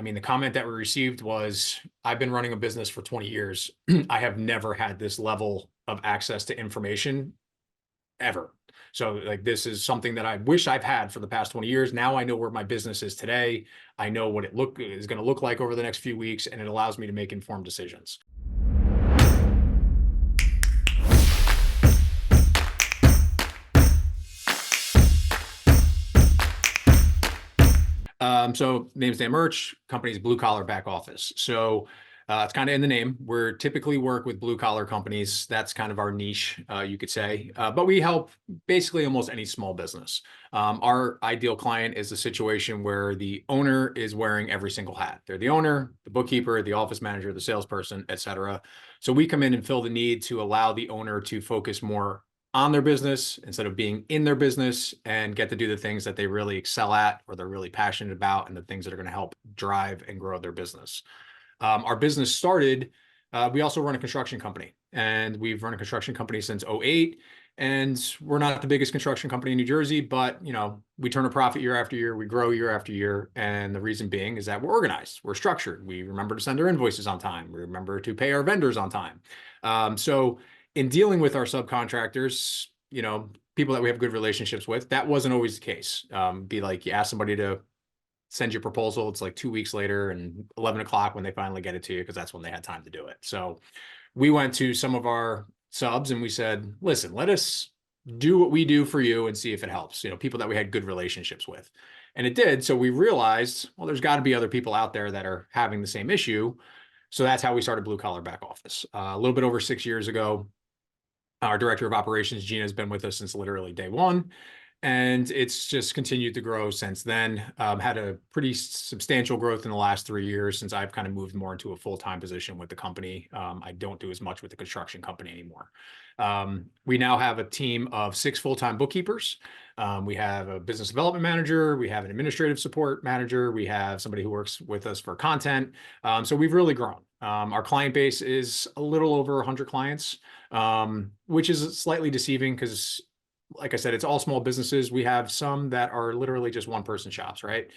mean, the comment that we received was, I've been running a business for 20 years. I have never had this level of access to information ever. So like, this is something that I wish I've had for the past 20 years. Now I know where my business is today. I know what it is going to look like over the next few weeks, and it allows me to make informed decisions. So name's Dan Murch, company's blue collar back office. So it's kind of in the name. We're typically work with blue collar companies. That's kind of our niche, you could say. But we help basically almost any small business. Our ideal client is a situation where the owner is wearing every single hat. They're the owner, the bookkeeper, the office manager, the salesperson, et cetera. So we come in and fill the need to allow the owner to focus more on their business instead of being in their business, and get to do the things that they really excel at or they're really passionate about, and the things that are going to help drive and grow their business. Our business started, we also run a construction company, and we've run a construction company since 2008. And we're not the biggest construction company in New Jersey, but we turn a profit year after year, we grow year after year. And the reason being is that we're organized, we're structured, we remember to send our invoices on time, we remember to pay our vendors on time. So in dealing with our subcontractors, people that we have good relationships with, that wasn't always the case. Be like, you ask somebody to send you a proposal, it's like 2 weeks later and 11 o'clock when they finally get it to you, because that's when they had time to do it. So we went to some of our subs and we said, listen, let us do what we do for you and see if it helps, people that we had good relationships with. And it did. So we realized, well, there's got to be other people out there that are having the same issue. So that's how we started Blue Collar Back Office. A little bit over 6 years ago. Our director of operations, Gina, has been with us since literally day one, and it's just continued to grow since then. Had a pretty substantial growth in the last 3 years since I've kind of moved more into a full-time position with the company. I don't do as much with the construction company anymore. We now have a team of 6 full-time bookkeepers. We have a business development manager. We have an administrative support manager. We have somebody who works with us for content. So we've really grown. Our client base is a little over 100 clients, which is slightly deceiving because, like I said, it's all small businesses. We have some that are literally just one-person shops, right?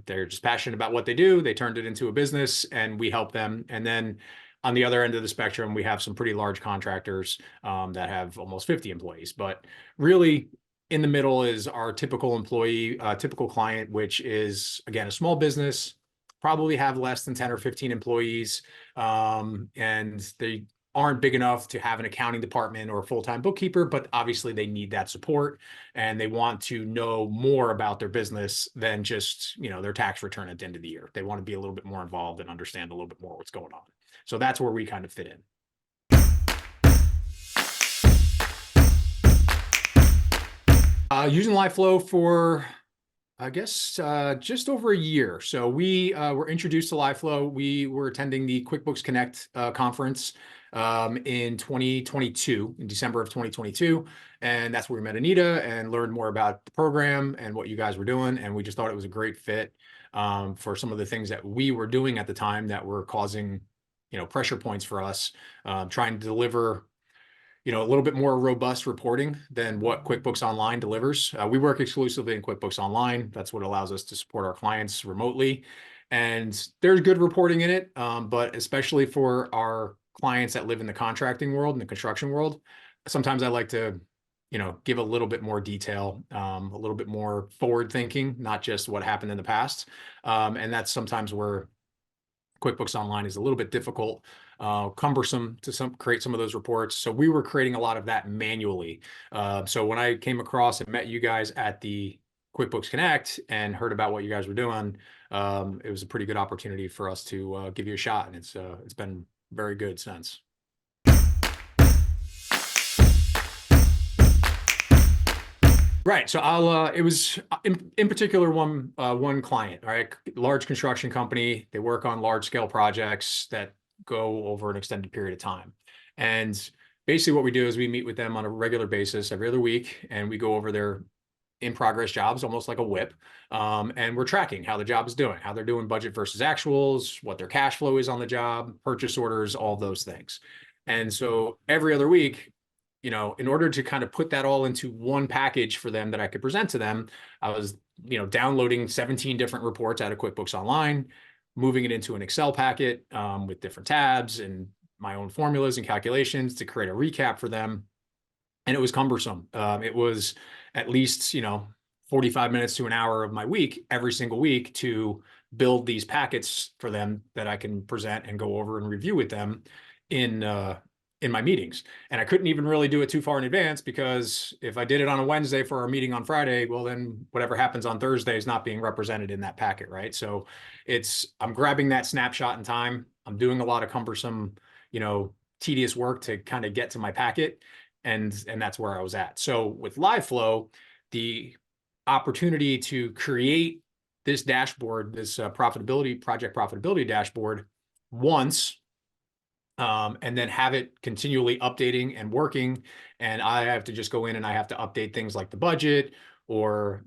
They're just passionate about what they do. They turned it into a business, and we help them. And then on the other end of the spectrum, we have some pretty large contractors that have almost 50 employees. But really, in the middle is our typical employee, typical client, which is, again, a small business, probably have less than 10 or 15 employees, and they aren't big enough to have an accounting department or a full-time bookkeeper, but obviously they need that support, and they want to know more about their business than just, their tax return at the end of the year. They want to be a little bit more involved and understand a little bit more what's going on. So that's where we kind of fit in. Using LiveFlow for, I guess, just over a year. So we were introduced to LiveFlow. We were attending the QuickBooks Connect conference in 2022, in December of 2022. And that's where we met Anita and learned more about the program and what you guys were doing. And we just thought it was a great fit for some of the things that we were doing at the time that were causing, pressure points for us, trying to deliver a little bit more robust reporting than what QuickBooks Online delivers. We work exclusively in QuickBooks Online. That's what allows us to support our clients remotely. And there's good reporting in it, but especially for our clients that live in the contracting world and the construction world, sometimes I like to, give a little bit more detail, a little bit more forward thinking, not just what happened in the past. And that's sometimes where QuickBooks Online is a little bit difficult, cumbersome to create some of those reports. So we were creating a lot of that manually. So when I came across and met you guys at the QuickBooks Connect and heard about what you guys were doing, it was a pretty good opportunity for us to give you a shot, and it's been very good since. Right. So it was in particular one client, all right, large construction company. They work on large scale projects that go over an extended period of time. And basically what we do is we meet with them on a regular basis every other week, and we go over their in progress jobs, almost like a whip. And we're tracking how the job is doing, how they're doing budget versus actuals, what their cash flow is on the job, purchase orders, all those things. And so every other week, in order to kind of put that all into one package for them that I could present to them, I was, downloading 17 different reports out of QuickBooks Online, moving it into an Excel packet with different tabs and my own formulas and calculations to create a recap for them. And it was cumbersome. It was at least, 45 minutes to an hour of my week every single week to build these packets for them that I can present and go over and review with them in my meetings. And I couldn't even really do it too far in advance, because if I did it on a Wednesday for our meeting on Friday, well, then whatever happens on Thursday is not being represented in that packet, right? So I'm grabbing that snapshot in time. I'm doing a lot of cumbersome, tedious work to kind of get to my packet. And that's where I was at. So with LiveFlow, the opportunity to create this dashboard, this project profitability dashboard once, and then have it continually updating and working. And I have to just go in and I have to update things like the budget, or,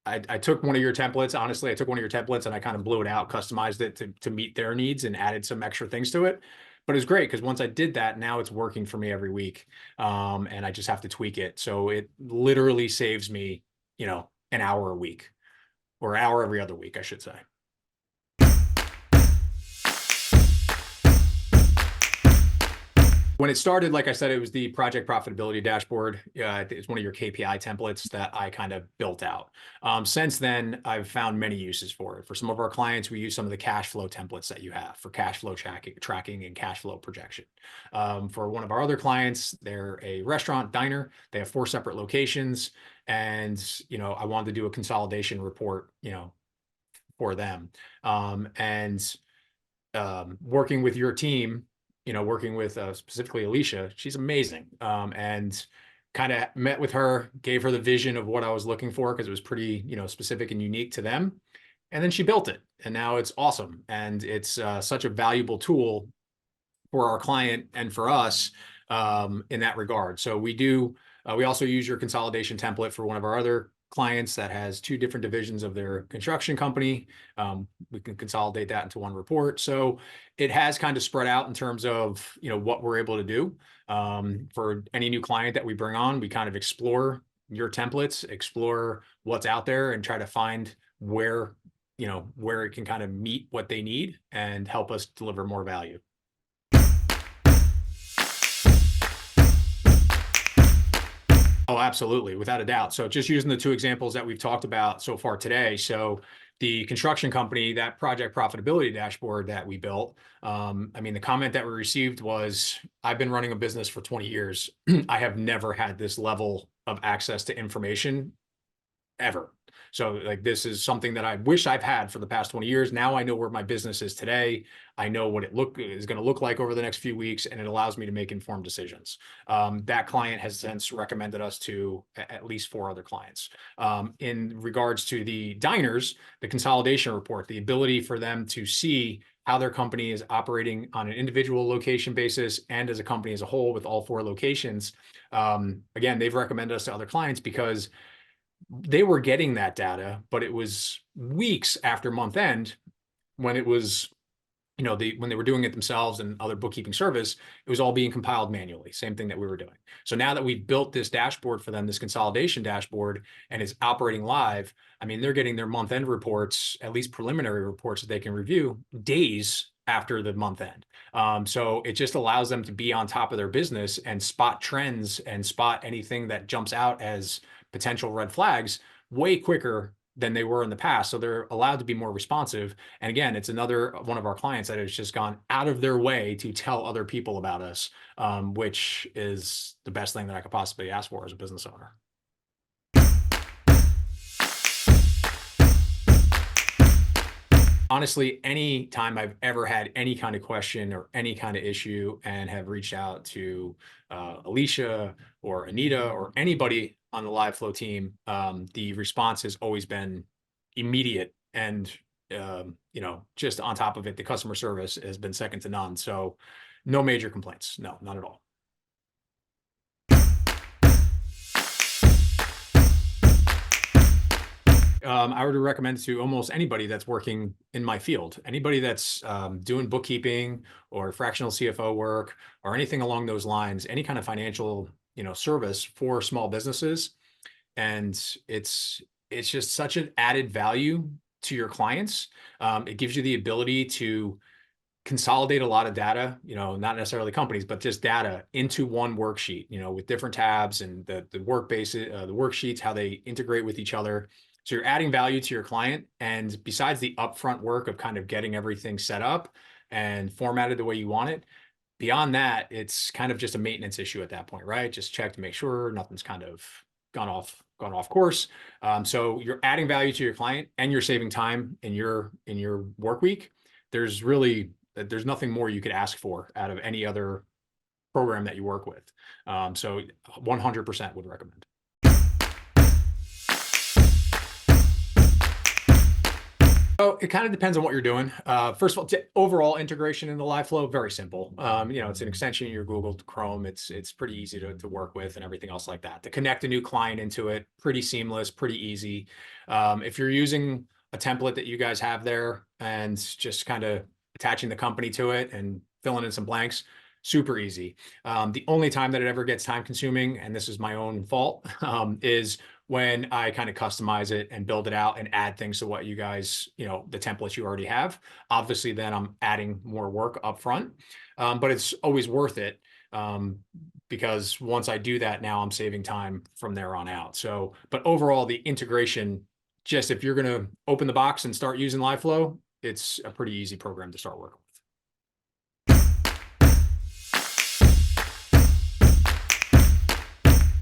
I took one of your templates. Honestly, I took one of your templates and I kind of blew it out, customized it to meet their needs, and added some extra things to it. But it was great because once I did that, now it's working for me every week. And I just have to tweak it. So it literally saves me, an hour a week, or an hour every other week, I should say. When it started, like I said, it was the project profitability dashboard. It's one of your KPI templates that I kind of built out. Since then, I've found many uses for it. For some of our clients, we use some of the cash flow templates that you have for cash flow tracking and cash flow projection. For one of our other clients, they're a restaurant diner. They have 4 separate locations. And, I wanted to do a consolidation report, for them. Working with your team, working with specifically Alicia, she's amazing. And kind of met with her, gave her the vision of what I was looking for, because it was pretty, specific and unique to them. And then she built it, and now it's awesome. And it's such a valuable tool for our client and for us in that regard. So we also use your consolidation template for one of our other clients that has 2 different divisions of their construction company. We can consolidate that into one report. So it has kind of spread out in terms of, what we're able to do. For any new client that we bring on, we kind of explore your templates, explore what's out there, and try to find where it can kind of meet what they need and help us deliver more value. Oh, absolutely, without a doubt. So just using the 2 examples that we've talked about so far today. So the construction company, that project profitability dashboard that we built, the comment that we received was, I've been running a business for 20 years. I have never had this level of access to information ever. So this is something that I wish I've had for the past 20 years. Now I know where my business is today. I know what it is going to look like over the next few weeks, and it allows me to make informed decisions. That client has since recommended us to at least 4 other clients. In regards to the diners, the consolidation report, the ability for them to see how their company is operating on an individual location basis and as a company as a whole with all 4 locations. Again, they've recommended us to other clients because they were getting that data, but it was weeks after month end when it was, when they were doing it themselves and other bookkeeping service, it was all being compiled manually. Same thing that we were doing. So now that we've built this dashboard for them, this consolidation dashboard, and it's operating live, they're getting their month end reports, at least preliminary reports that they can review days after the month end. So it just allows them to be on top of their business and spot trends and spot anything that jumps out as potential red flags way quicker than they were in the past. So they're allowed to be more responsive. And again, it's another one of our clients that has just gone out of their way to tell other people about us, which is the best thing that I could possibly ask for as a business owner. Honestly, any time I've ever had any kind of question or any kind of issue and have reached out to Alicia or Anita or anybody on the LiveFlow team, the response has always been immediate, and just on top of it, the customer service has been second to none. So no major complaints. No, not at all. I would recommend to almost anybody that's working in my field, anybody that's doing bookkeeping or fractional CFO work or anything along those lines, any kind of financial, service for small businesses. And it's just such an added value to your clients. It gives you the ability to consolidate a lot of data, not necessarily companies, but just data into one worksheet, with different tabs and the work basis, the worksheets, how they integrate with each other. So you're adding value to your client. And besides the upfront work of kind of getting everything set up and formatted the way you want it, beyond that, it's kind of just a maintenance issue at that point, right? Just check to make sure nothing's kind of gone off course. So you're adding value to your client and you're saving time in your work week. There's nothing more you could ask for out of any other program that you work with. So 100% would recommend. So it kind of depends on what you're doing. First of all, overall integration into LiveFlow, very simple. It's an extension in your Google Chrome. It's pretty easy to work with and everything else like that. To connect a new client into it, pretty seamless, pretty easy. If you're using a template that you guys have there and just kind of attaching the company to it and filling in some blanks, super easy. The only time that it ever gets time consuming, and this is my own fault, is when I kind of customize it and build it out and add things to what you guys, the templates you already have. Obviously, then I'm adding more work up front, but it's always worth it because once I do that, now I'm saving time from there on out. So, but overall, the integration, just if you're going to open the box and start using LiveFlow, it's a pretty easy program to start working with.